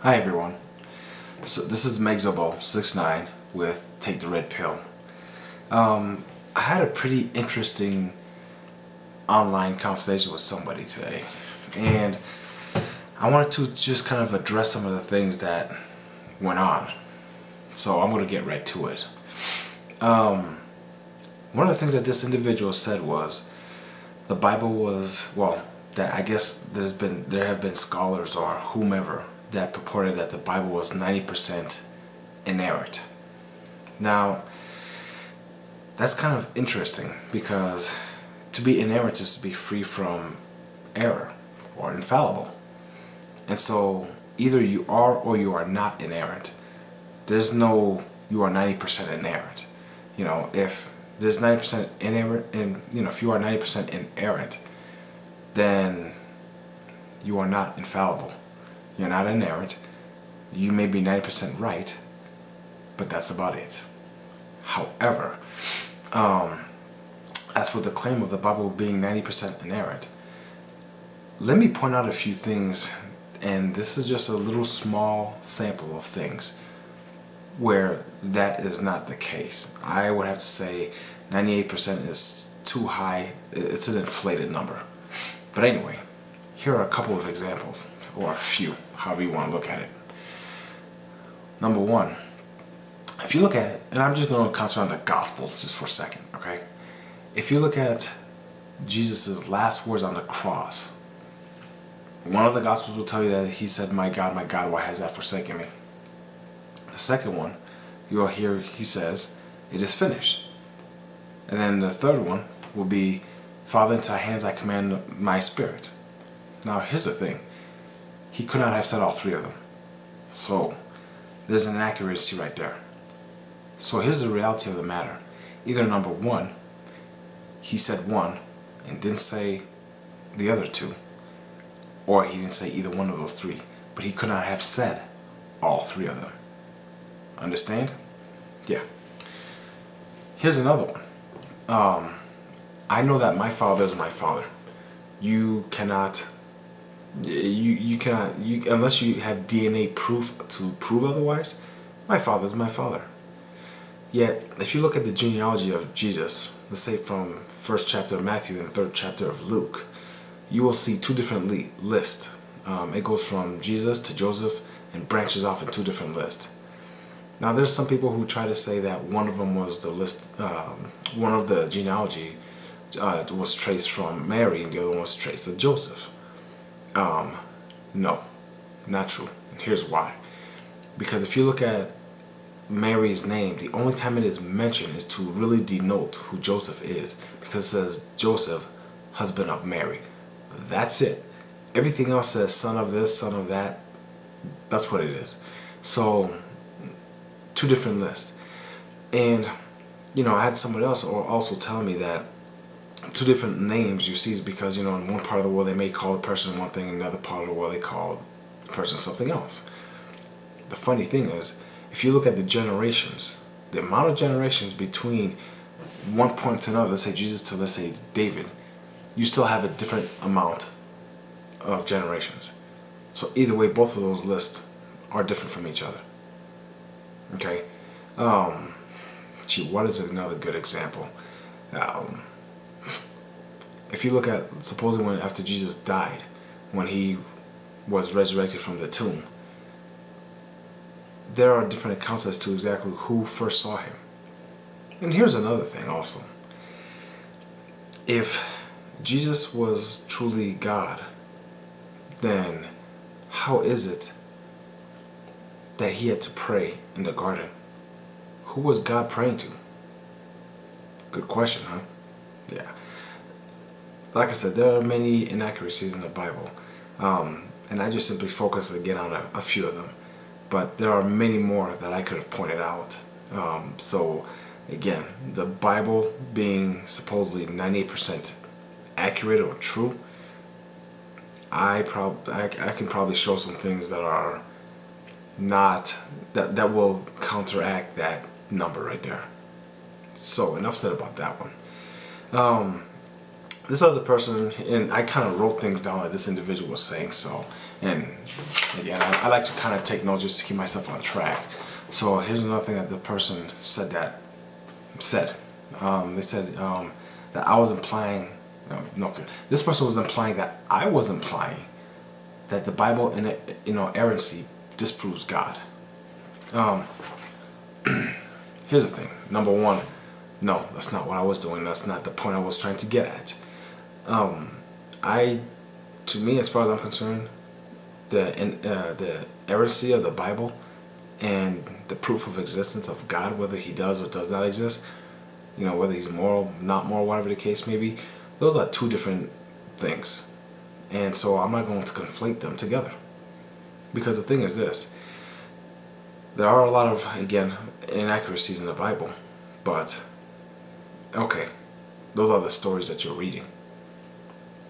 Hi everyone. So this is Megzobo69 with Take the Red Pill. I had a pretty interesting online conversation with somebody today, and I wanted to just kind of address some of the things that went on. So I'm going to get right to it. One of the things that this individual said was the Bible was, well, that I guess there have been scholars or whomever that purported that the Bible was 90% inerrant. Now, that's kind of interesting because to be inerrant is to be free from error or infallible. And so either you are or you are not inerrant. There's no you are 90% inerrant. You know, if there's 90% inerrant, and if you are 90% inerrant, then you are not infallible. You're not inerrant. You may be 90% right, but that's about it. However, as for the claim of the Bible being 90% inerrant, let me point out a few things, and this is just a little small sample of things where that is not the case. I would have to say 98% is too high. It's an inflated number. But anyway, here are a couple of examples, or a few, however you want to look at it. Number one, if you look at it, and I'm just going to concentrate on the Gospels just for a second, okay? If you look at Jesus' last words on the cross, one of the Gospels will tell you that he said, my God, why has that forsaken me?" The second one, you'll hear he says, "It is finished." And then the third one will be, "Father, into thy hands I commend my spirit." Now here's the thing. He could not have said all three of them. So there's an inaccuracy right there. So here's the reality of the matter. Either number one, he said one and didn't say the other two, or he didn't say either one of those three, but he could not have said all three of them. Understand? Yeah. Here's another one. I know that my father is my father. You cannot, unless you have DNA proof to prove otherwise, my father is my father. Yet, if you look at the genealogy of Jesus, let's say from 1st chapter of Matthew and 3rd chapter of Luke, you will see two different lists. It goes from Jesus to Joseph and branches off in two different lists. Now there's some people who try to say that one of them was the list, one of the genealogy was traced from Mary and the other one was traced to Joseph. No, not true. And here's why. Because if you look at Mary's name, the only time it is mentioned is to really denote who Joseph is, because it says Joseph, husband of Mary. That's it. Everything else says son of this, son of that. That's what it is. So two different lists. And I had somebody else also tell me that two different names you see is because in one part of the world they may call the person one thing, in another part of the world they call the person something else. The funny thing is, if you look at the generations, the amount of generations between one point to another, let's say Jesus to, let's say, David, you still have a different amount of generations. So either way, both of those lists are different from each other. Okay? What is another good example? If you look at, supposedly when after Jesus died, when he was resurrected from the tomb, there are different accounts as to exactly who first saw him. And here's another thing also. If Jesus was truly God, then how is it that he had to pray in the garden? Who was God praying to? Good question, huh? Yeah. Like I said, there are many inaccuracies in the Bible. And I just simply focus again on a few of them. But there are many more that I could have pointed out. So again, the Bible being supposedly 98% accurate or true, I can probably show some things that are not, that will counteract that number right there. So enough said about that one. this other person, and I kind of wrote things down that this individual was saying. So, and again, I like to kind of take notes just to keep myself on track. So here's another thing that the person said they said that I was implying. No, this person was implying that I was implying that the Bible in inerrancy disproves God. Here's the thing. Number one, no, that's not what I was doing. That's not the point I was trying to get at. To me, as far as I'm concerned, the inerrancy of the Bible and the proof of existence of God, whether he does or does not exist, whether he's moral, not moral, whatever the case may be, those are two different things. And so I'm not going to conflate them together. Because the thing is this, there are a lot of, again, inaccuracies in the Bible, but, okay, those are the stories that you're reading.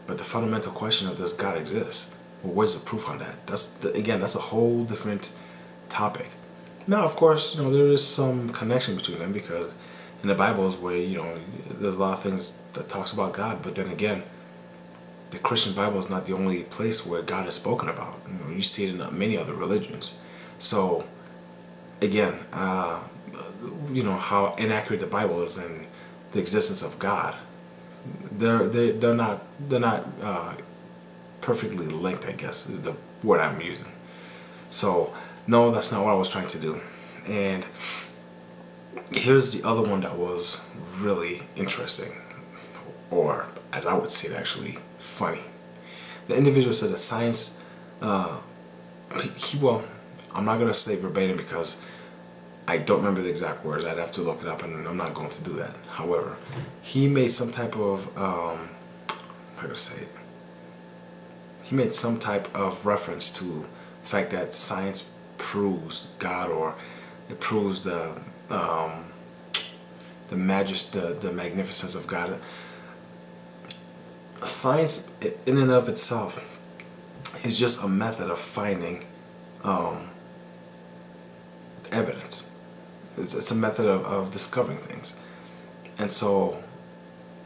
But the fundamental question of, does God exist? Well, where's the proof on that? Again, that's a whole different topic. Now, of course, there is some connection between them, because in the Bible is where, there's a lot of things that talks about God, but then again, the Christian Bible is not the only place where God is spoken about. You see it in many other religions. So, again, how inaccurate the Bible is in the existence of God, they're not perfectly linked, I guess, is the word I'm using. So, no, that's not what I was trying to do. And here's the other one that was really interesting, or as I would say it, actually funny. The individual said that science, well, I'm not going to say verbatim because I don't remember the exact words. I'd have to look it up, and I'm not going to do that. However, he made some type of, how to say it? He made some type of reference to the fact that science proves God, or it proves the magnificence of God. Science, in and of itself, is just a method of finding evidence. It's a method of discovering things. And so,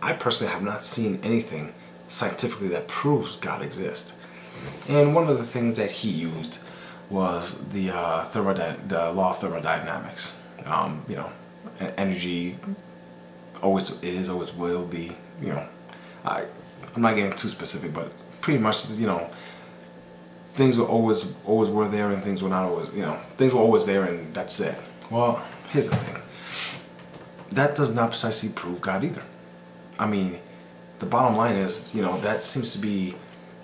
I personally have not seen anything scientifically that proves God exists. And one of the things that he used was the law of thermodynamics. Energy always is, always will be. I'm not getting too specific, but pretty much, things were always were there, and things were not always, things were always there, and that's it. Well, here's the thing. That does not precisely prove God either. I mean, the bottom line is, that seems to be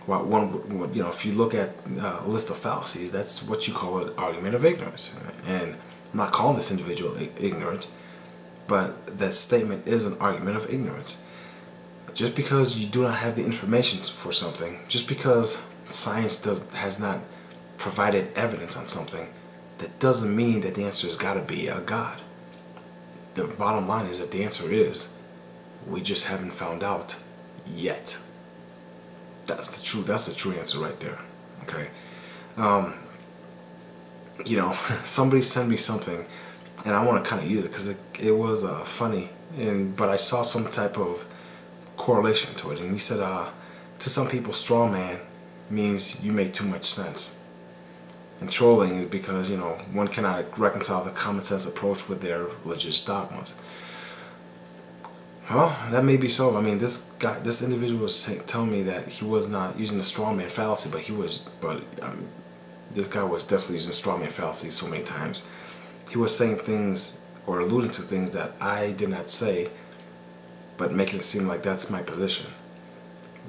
what one, if you look at a list of fallacies, that's what you call an argument of ignorance. And I'm not calling this individual ignorant, but that statement is an argument of ignorance. Just because you do not have the information for something, just because science has not provided evidence on something, that doesn't mean that the answer has got to be a God. The bottom line is that the answer is, we just haven't found out yet. That's the true answer right there. Okay. Somebody sent me something, and I want to kind of use it because it was funny, but I saw some type of correlation to it, and he said, to some people, straw man means you make too much sense, and trolling is because one cannot reconcile the common sense approach with their religious dogmas. Well, that may be so. I mean, this individual was telling me that he was not using the straw man fallacy, but this guy was definitely using the straw man fallacy so many times. He was saying things or alluding to things that I did not say, but making it seem like that's my position.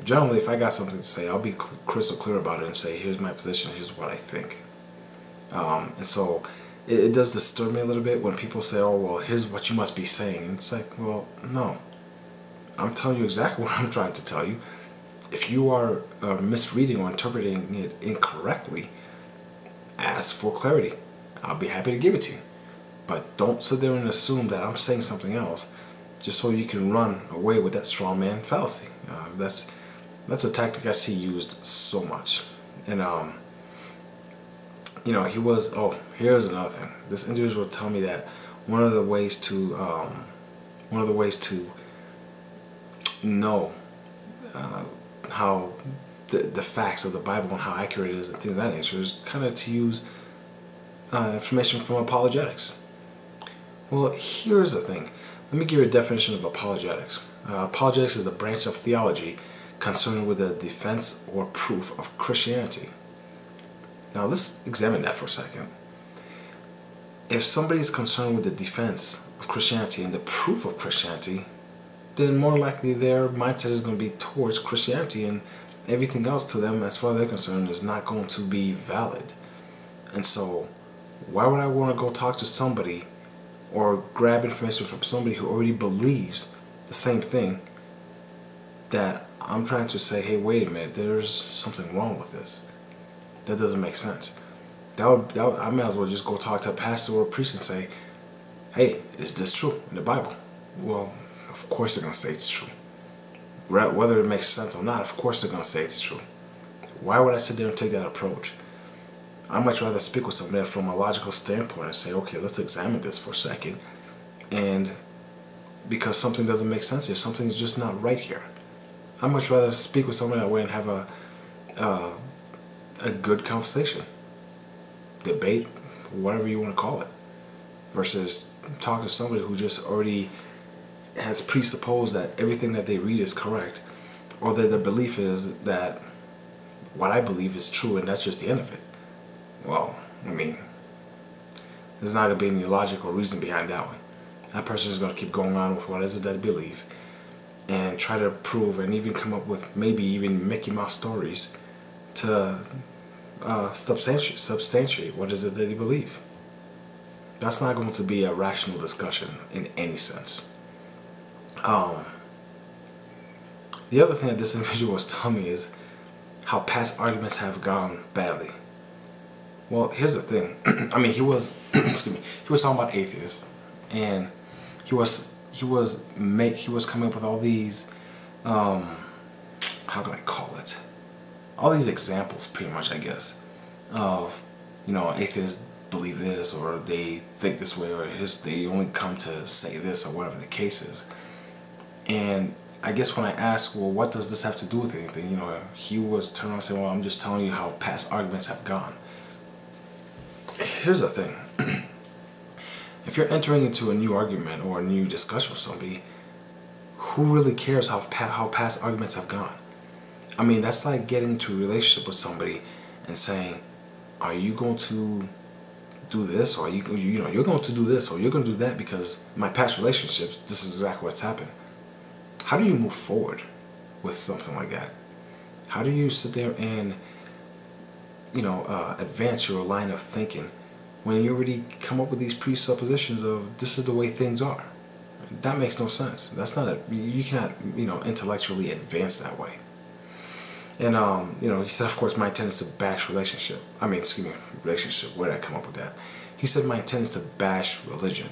Generally, if I got something to say, I'll be crystal clear about it and say, here's my position, here's what I think. And so it does disturb me a little bit when people say, oh, well, here's what you must be saying. And it's like, well, no. I'm telling you exactly what I'm trying to tell you. If you are misreading or interpreting it incorrectly, ask for clarity. I'll be happy to give it to you. But don't sit there and assume that I'm saying something else just so you can run away with that straw man fallacy. That's a tactic I see used so much. And he was, here's another thing. This individual told me that one of the ways to know how the facts of the Bible and how accurate it is and things of that nature is kind of to use information from apologetics. Well, here's the thing. Let me give you a definition of apologetics. Apologetics is a branch of theology concerned with the defense or proof of Christianity. Now let's examine that for a second. If somebody is concerned with the defense of Christianity and the proof of Christianity, then more likely their mindset is going to be towards Christianity, and everything else to them, as far as they're concerned, is not going to be valid. And so, why would I want to go talk to somebody or grab information from somebody who already believes the same thing that I'm trying to say, hey, wait a minute, there's something wrong with this. That doesn't make sense. I may as well just go talk to a pastor or a priest and say, hey, is this true in the Bible? Well, of course they're going to say it's true. Whether it makes sense or not, of course they're going to say it's true. Why would I sit there and take that approach? I'd much rather speak with somebody from a logical standpoint and say, okay, let's examine this for a second. And because something doesn't make sense here, something's just not right here. I'd much rather speak with somebody that way and have a good conversation, debate, whatever you want to call it, versus talking to somebody who just already has presupposed that everything that they read is correct, or that the belief is that what I believe is true and that's just the end of it. Well, I mean, there's not going to be any logical reason behind that one. That person is going to keep going on with what is it that they believe and try to prove and even come up with maybe even Mickey Mouse stories to substantiate what is it that they believe. That's not going to be a rational discussion in any sense. The other thing that this individual was telling me is how past arguments have gone badly. Well, here's the thing. I mean, he was excuse me, he was talking about atheists, and he was coming up with all these how can I call it? All these examples, pretty much, I guess, of, you know, atheists believe this, or they think this way, or they only come to say this, or whatever the case is. And I guess when I asked, well, what does this have to do with anything, you know, he was turning around and saying, well, I'm just telling you how past arguments have gone. Here's the thing. If you're entering into a new argument or a new discussion with somebody, who really cares how past arguments have gone? I mean, that's like getting into a relationship with somebody and saying, are you going to do this, or you're going to do this, or you're going to do that, because my past relationships, this is exactly what's happened. How do you move forward with something like that? How do you sit there and, you know, advance your line of thinking when you already come up with these presuppositions of this is the way things are? That makes no sense. That's not you cannot, you know, intellectually advance that way. And you know, he said, of course, my intent is to bash relationship. Relationship. Where did I come up with that? He said my intent is to bash religion.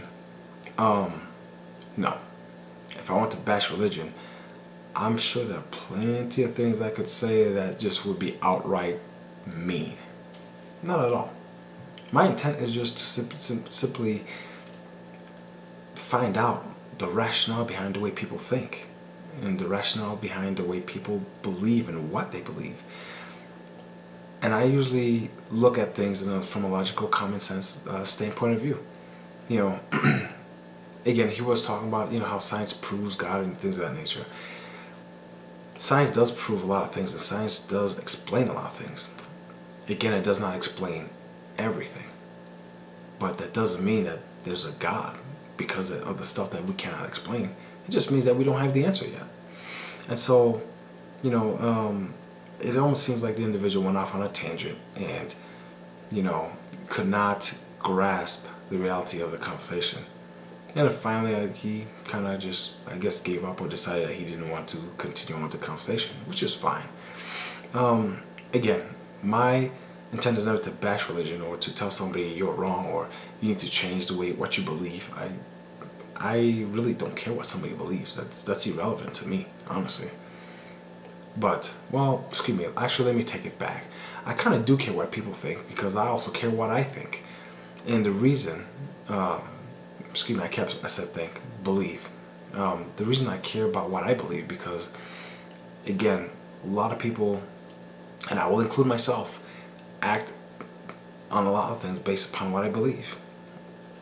No. If I want to bash religion, I'm sure there are plenty of things I could say that just would be outright mean. Not at all. My intent is just to simply find out the rationale behind the way people think, and the rationale behind the way people believe and what they believe. And I usually look at things from a logical, common sense standpoint of view. You know, again, he was talking about, you know, how science proves God and things of that nature. Science does prove a lot of things, and science does explain a lot of things. Again, it does not explain everything, but that doesn't mean that there's a God because of the stuff that we cannot explain. It just means that we don't have the answer yet. And so, you know, it almost seems like the individual went off on a tangent and, you know, could not grasp the reality of the conversation. And finally, he kind of just, I guess, gave up or decided that he didn't want to continue on with the conversation, which is fine. Again, my intent is never to bash religion or to tell somebody you're wrong or you need to change the way what you believe. I really don't care what somebody believes. That's irrelevant to me, honestly. But, well, excuse me, actually let me take it back. I kind of do care what people think, because I also care what I think. And the reason, excuse me, I said think, believe. The reason I care about what I believe, because again, a lot of people, and I will include myself, act on a lot of things based upon what I believe.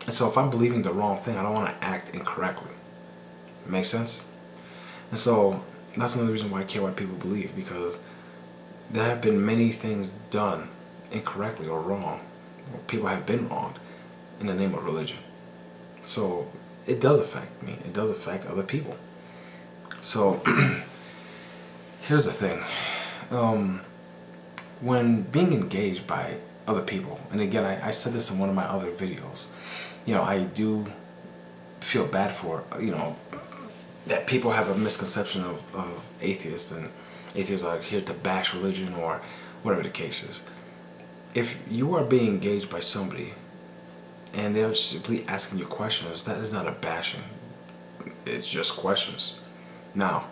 And so if I'm believing the wrong thing, I don't want to act incorrectly. Make sense? And so that's another reason why I care what people believe, because there have been many things done incorrectly or wrong. People have been wronged in the name of religion. So it does affect me. It does affect other people. So here's the thing. When being engaged by other people, and again, I said this in one of my other videos, you know, I do feel bad for, you know, that people have a misconception of atheists, and atheists are here to bash religion or whatever the case is. If you are being engaged by somebody and they're simply asking you questions, that is not a bashing. It's just questions. Now,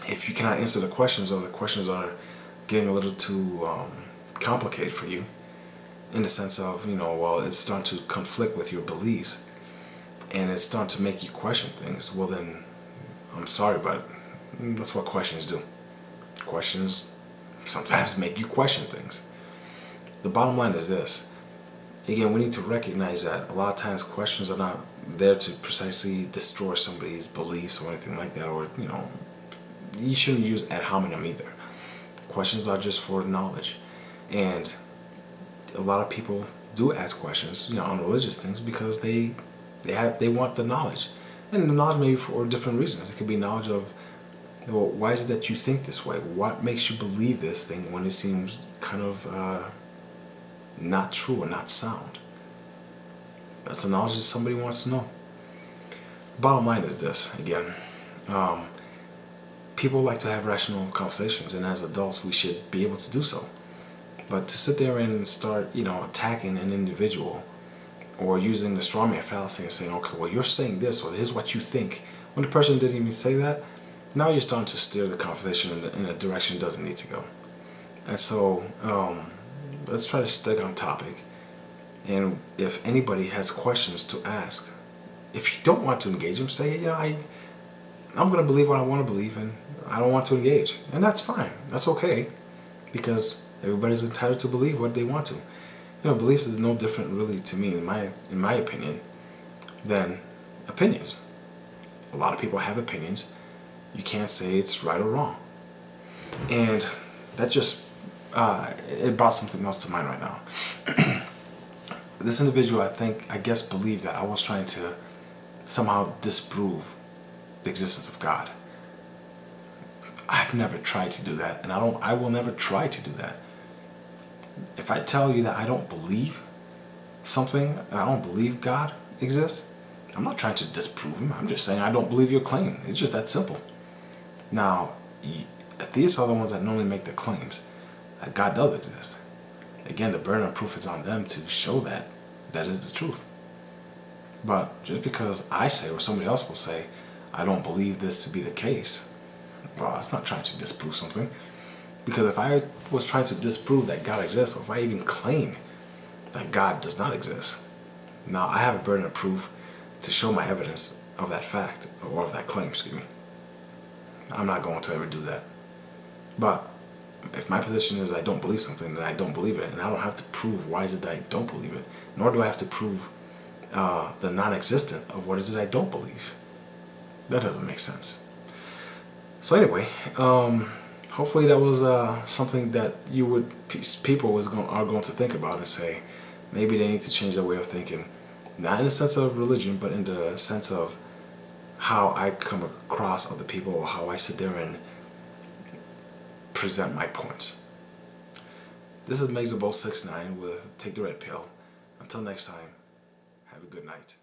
if you cannot answer the questions, or the questions are getting a little too complicated for you, in the sense of, you know, well, it's starting to conflict with your beliefs and it's starting to make you question things, well then, I'm sorry, but that's what questions do. Questions sometimes make you question things. The bottom line is this. Again, we need to recognize that a lot of times questions are not there to precisely destroy somebody's beliefs or anything like that, or, you know, you shouldn't use ad hominem either. Questions are just for knowledge. And a lot of people do ask questions, you know, on religious things because they want the knowledge. And the knowledge may be for different reasons. It could be knowledge of, well, why is it that you think this way? What makes you believe this thing when it seems kind of not true or not sound? That's the knowledge that somebody wants to know. Bottom line is this, again, people like to have rational conversations, and as adults we should be able to do so. But to sit there and start, you know, attacking an individual or using the strawman fallacy and saying, okay, well, you're saying this, or here's what you think, when the person didn't even say that, now you're starting to steer the conversation in a direction it doesn't need to go. And so let's try to stick on topic. And if anybody has questions to ask, if you don't want to engage them, say, you know, I'm going to believe what I want to believe, and I don't want to engage. And that's fine. That's okay. Because everybody's entitled to believe what they want to. You know, beliefs is no different really to me, in my opinion, than opinions. A lot of people have opinions. You can't say it's right or wrong. And that just, it brought something else to mind right now. This individual, I guess, believed that I was trying to somehow disprove the existence of God. I've never tried to do that, and I will never try to do that. If I tell you that I don't believe something, I don't believe God exists, I'm not trying to disprove him. I'm just saying I don't believe your claim. It's just that simple. Now, theists are the ones that normally make the claims that God does exist. Again, the burden of proof is on them to show that that is the truth. But just because I say, or somebody else will say, I don't believe this to be the case, well, it's not trying to disprove something. Because if I was trying to disprove that God exists, or if I even claim that God does not exist, now I have a burden of proof to show my evidence of that fact, or of that claim, excuse me. I'm not going to ever do that. But if my position is I don't believe something, then I don't believe it, and I don't have to prove why is it that I don't believe it, nor do I have to prove the non-existent of what is it I don't believe. That doesn't make sense. So anyway, hopefully that was something that people are going to think about and say, maybe they need to change their way of thinking. Not in the sense of religion, but in the sense of how I come across other people, or how I sit there and present my points. This is Megzabo69 with Take the Red Pill. Until next time, have a good night.